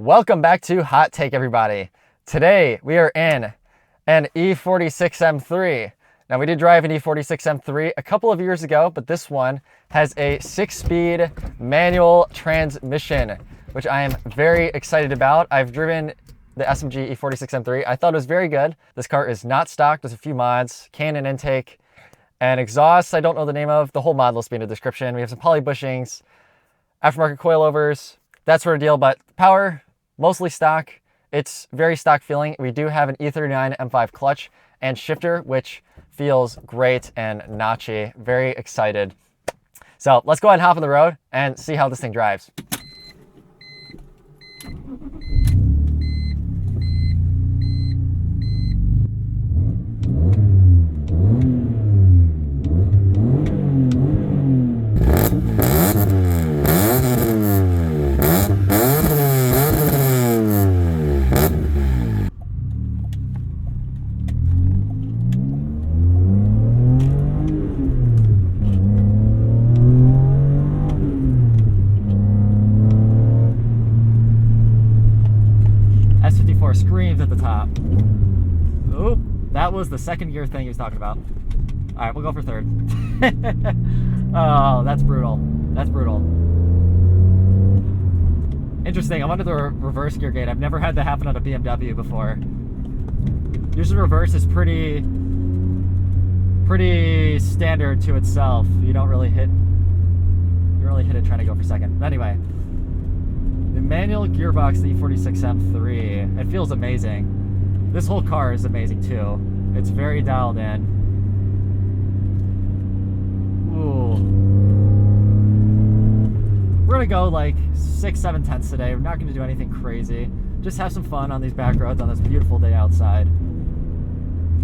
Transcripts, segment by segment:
Welcome back to Hot Take, everybody. Today we are in an E46 M3. Now we did drive an E46 M3 a couple of years ago, but this one has a 6-speed manual transmission, which I am very excited about. I've driven the SMG E46 M3. I thought it was very good. This car is not stock. There's a few mods, Canon intake, and exhaust I don't know the name of. The whole mod list will be in the description. We have some poly bushings, aftermarket coilovers, that sort of deal, but power, mostly stock. It's very stock feeling. We do have an E39 M5 Clutch and shifter, which feels great and notchy. Very excited. So let's go ahead and hop on the road and see how this thing drives. S54 screams at the top. Oop, that was the second gear thing he was talking about. All right, we'll go for third. Oh, that's brutal. That's brutal. Interesting, I'm under the reverse gear gate. I've never had that happen on a BMW before. Usually reverse is pretty standard to itself. You don't really hit it trying to go for second. But anyway, the manual gearbox, the E46 M3, it feels amazing. This whole car is amazing too. It's very dialed in. Ooh. We're gonna go like 6-7 tenths today. We're not gonna do anything crazy. Just have some fun on these back roads on this beautiful day outside.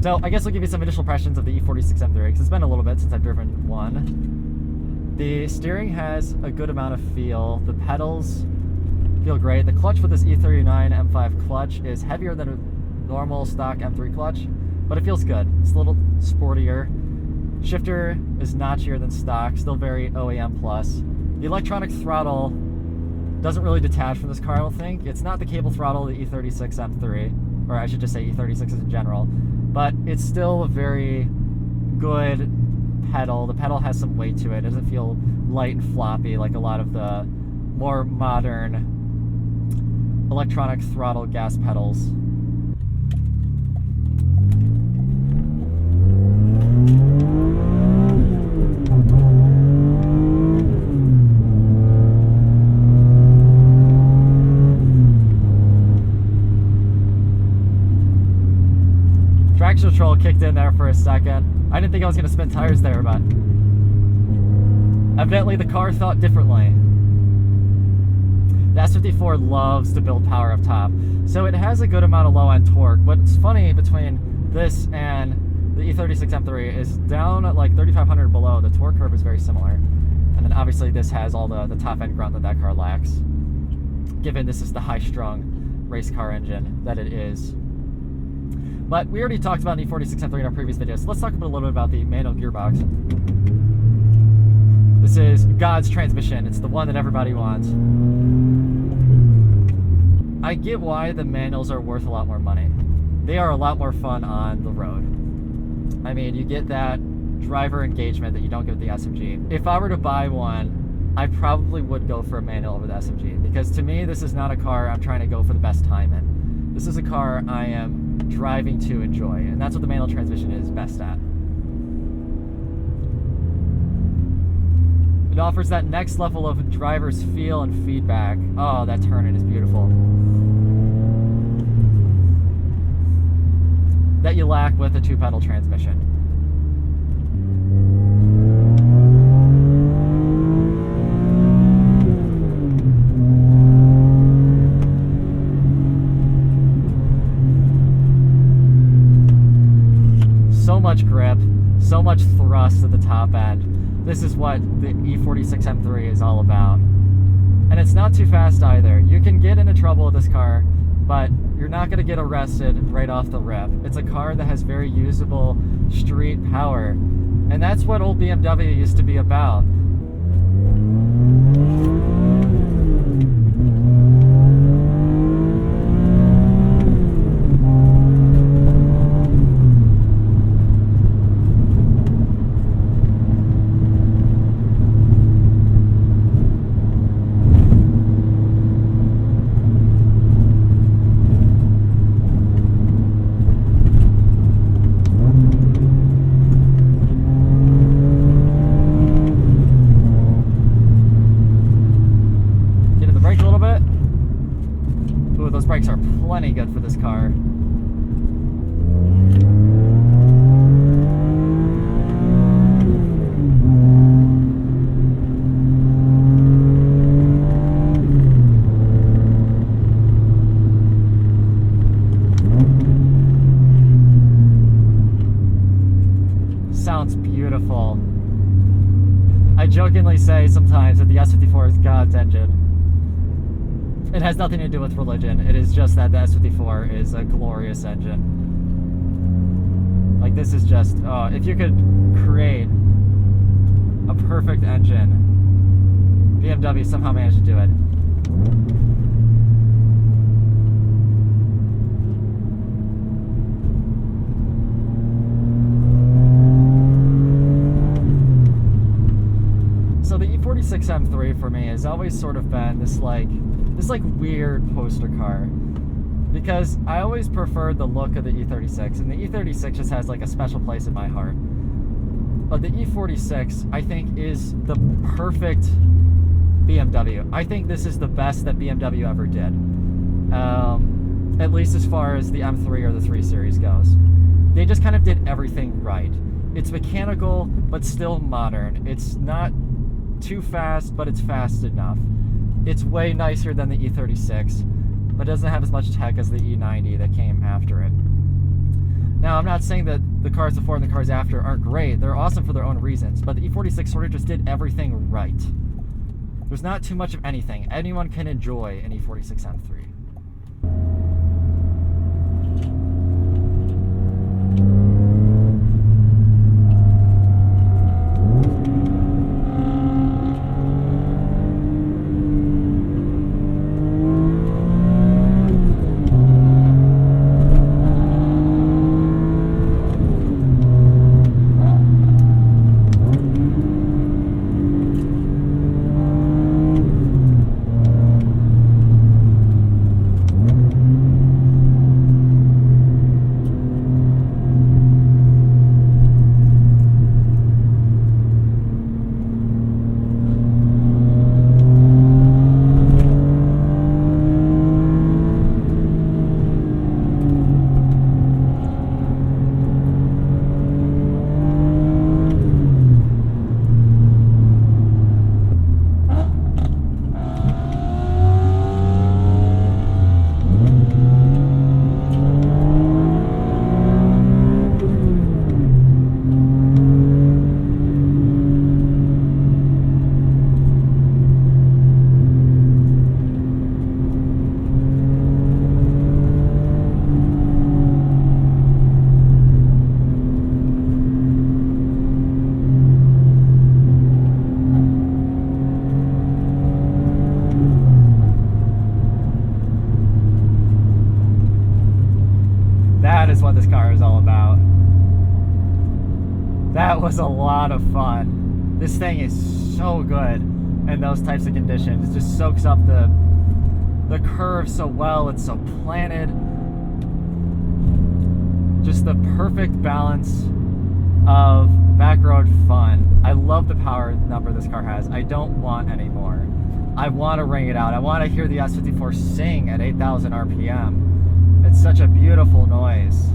So I guess I'll give you some initial impressions of the E46 M3 because it's been a little bit since I've driven one. The steering has a good amount of feel. The pedals feel great. The clutch with this E39 M5 Clutch is heavier than a normal stock M3 clutch, but it feels good. It's a little sportier. Shifter is notchier than stock, still very OEM plus. The electronic throttle doesn't really detach from this car, I don't think. It's not the cable throttle of the E36 M3, or I should just say E36s in general, but it's still a very good pedal. The pedal has some weight to it. It doesn't feel light and floppy like a lot of the more modern electronic throttle gas pedals. Traction control kicked in there for a second. I didn't think I was going to spin tires there, but evidently the car thought differently. The S54 loves to build power up top, so it has a good amount of low-end torque. What's funny between this and the E36 M3 is down at like 3,500 below, the torque curve is very similar. And then obviously this has all the top-end grunt that car lacks, given this is the high-strung race car engine that it is. But we already talked about the E46 M3 in our previous videos, so let's talk a little bit about the manual gearbox. This is God's transmission. It's the one that everybody wants. I get why the manuals are worth a lot more money. They are a lot more fun on the road. I mean, you get that driver engagement that you don't get with the SMG. If I were to buy one, I probably would go for a manual over the SMG, because to me, this is not a car I'm trying to go for the best time in. This is a car I am driving to enjoy, and that's what the manual transmission is best at. It offers that next level of driver's feel and feedback. Oh, that turn-in is beautiful. That you lack with a 2-pedal transmission. So much grip, so much thrust at the top end. This is what the E46 M3 is all about. And it's not too fast either. You can get into trouble with this car, but you're not going to get arrested right off the rip. It's a car that has very usable street power. And that's what old BMW used to be about. brakes are plenty good for this car. Sounds beautiful. I jokingly say sometimes that the S54 is God's engine. It has nothing to do with religion. It is just that the S54 is a glorious engine. Like, this is just, if you could create a perfect engine, BMW somehow managed to do it. So the E46 M3 for me has always sort of been this weird poster car, because I always preferred the look of the E36, and the E36 just has like a special place in my heart. But the E46, I think, is the perfect BMW. I think this is the best that BMW ever did, at least as far as the M3 or the 3 Series goes. They just kind of did everything right. It's mechanical, but still modern. It's not too fast, but it's fast enough. It's way nicer than the E36, but doesn't have as much tech as the E90 that came after it. Now, I'm not saying that the cars before and the cars after aren't great. They're awesome for their own reasons, but the E46 sort of just did everything right. There's not too much of anything. Anyone can enjoy an E46 M3. That is what this car is all about. That was a lot of fun. This thing is so good in those types of conditions. It just soaks up the curves so well. It's so planted. Just the perfect balance of back road fun. I love the power number this car has. I don't want any more. I want to ring it out. I want to hear the S54 sing at 8,000 RPM. It's such a beautiful noise.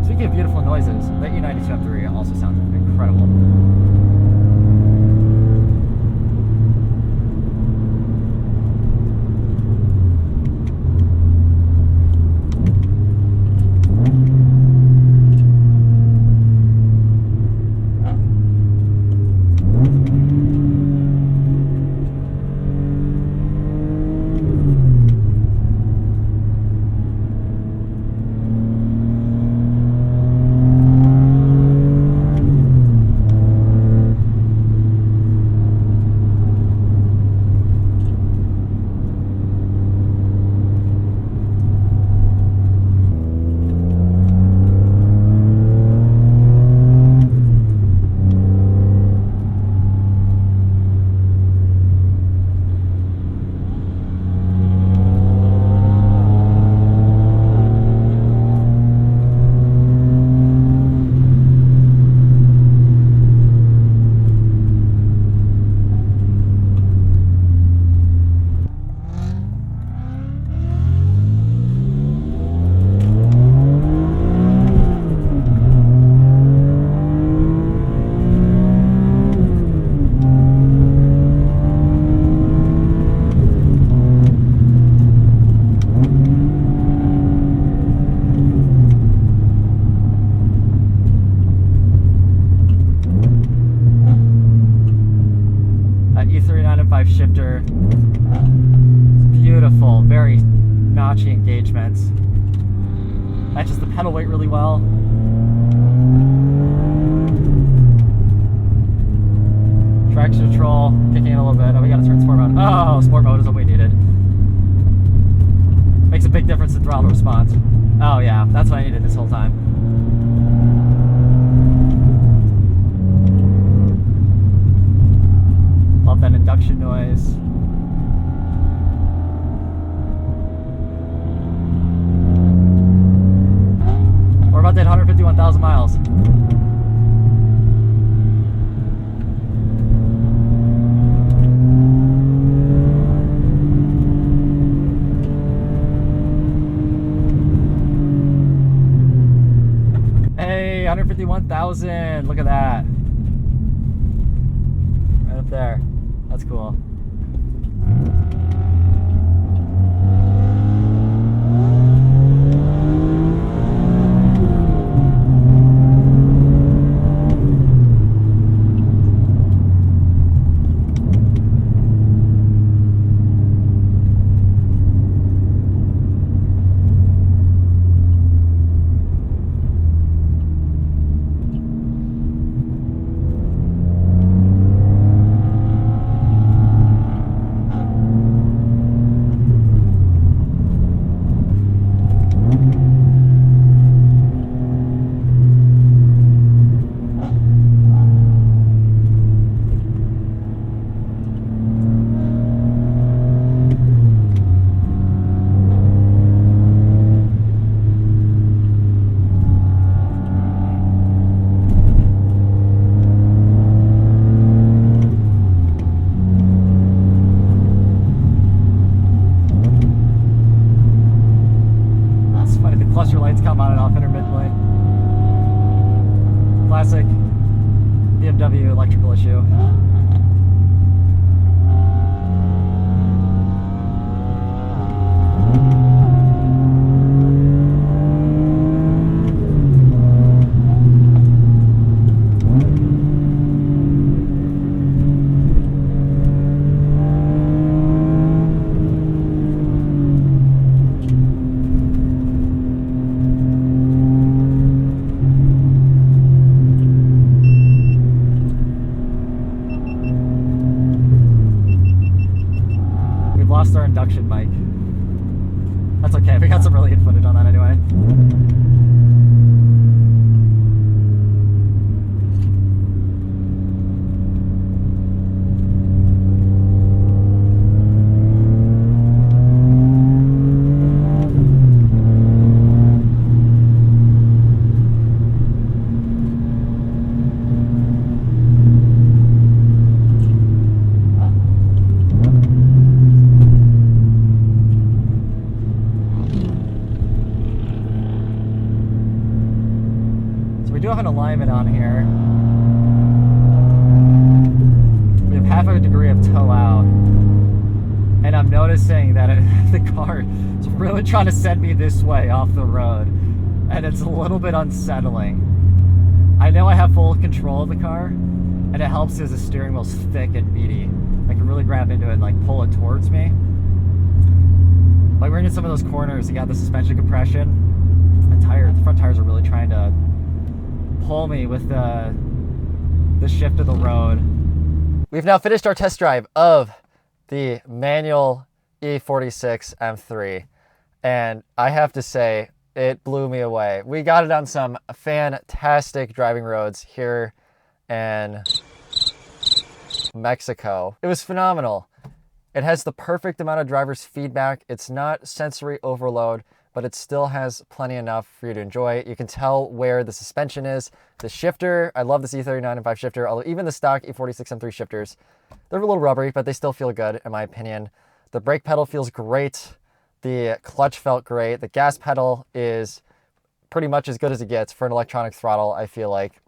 Speaking of beautiful noises, the E92 M3 also sounds incredible. E39 M5 shifter. It's beautiful, very notchy engagements. Matches the pedal weight really well. Traction control, kicking in a little bit. Oh, we gotta turn sport mode. Oh, sport mode is what we needed. Makes a big difference in throttle response. Oh yeah, that's what I needed this whole time. Love that induction noise. We're about to hit 151,000 miles. Hey, 151,000. Look at that. Right up there. That's cool. Cluster lights come on and off intermittently. Classic BMW electrical issue. Lost our induction mic. That's okay, we got some really good footage on that anyway. We do have an alignment on here. We have half a degree of toe out. And I'm noticing that the car is really trying to send me this way off the road. And it's a little bit unsettling. I know I have full control of the car, and it helps because the steering wheel's thick and meaty. I can really grab into it and like pull it towards me. Like we're in some of those corners, you got the suspension compression. The front tires are really trying to pull me with the shift of the road. We've now finished our test drive of the manual E46 M3, and I have to say it blew me away. We got it on some fantastic driving roads here in Mexico. It was phenomenal. It has the perfect amount of driver's feedback. It's not sensory overload, but it still has plenty enough for you to enjoy. You can tell where the suspension is. The shifter, I love this E39 M5 shifter, although even the stock E46 M3 shifters, they're a little rubbery, but they still feel good in my opinion. The brake pedal feels great. The clutch felt great. The gas pedal is pretty much as good as it gets for an electronic throttle, I feel like.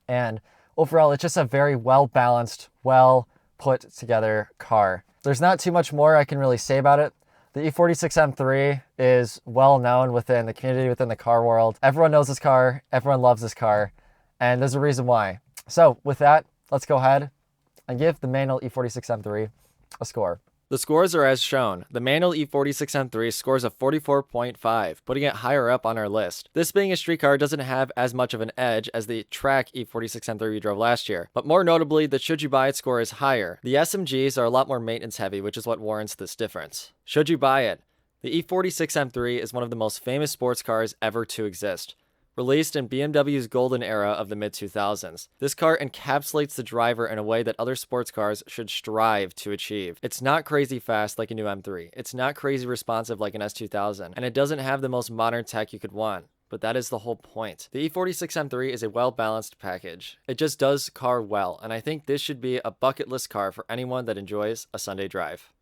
And overall, it's just a very well-balanced, well put together car. There's not too much more I can really say about it. The E46 M3 is well known within the community, within the car world. Everyone knows this car, everyone loves this car, and there's a reason why. So with that, let's go ahead and give the manual E46 M3 a score. The scores are as shown. The manual E46 M3 scores a 44.5, putting it higher up on our list. This being a street car doesn't have as much of an edge as the track E46 M3 we drove last year, but more notably, the should you buy it score is higher. The SMGs are a lot more maintenance heavy, which is what warrants this difference. Should you buy it? The E46 M3 is one of the most famous sports cars ever to exist. Released in BMW's golden era of the mid-2000s. This car encapsulates the driver in a way that other sports cars should strive to achieve. It's not crazy fast like a new M3. It's not crazy responsive like an S2000. And it doesn't have the most modern tech you could want. But that is the whole point. The E46 M3 is a well-balanced package. It just does car well, and I think this should be a bucket list car for anyone that enjoys a Sunday drive.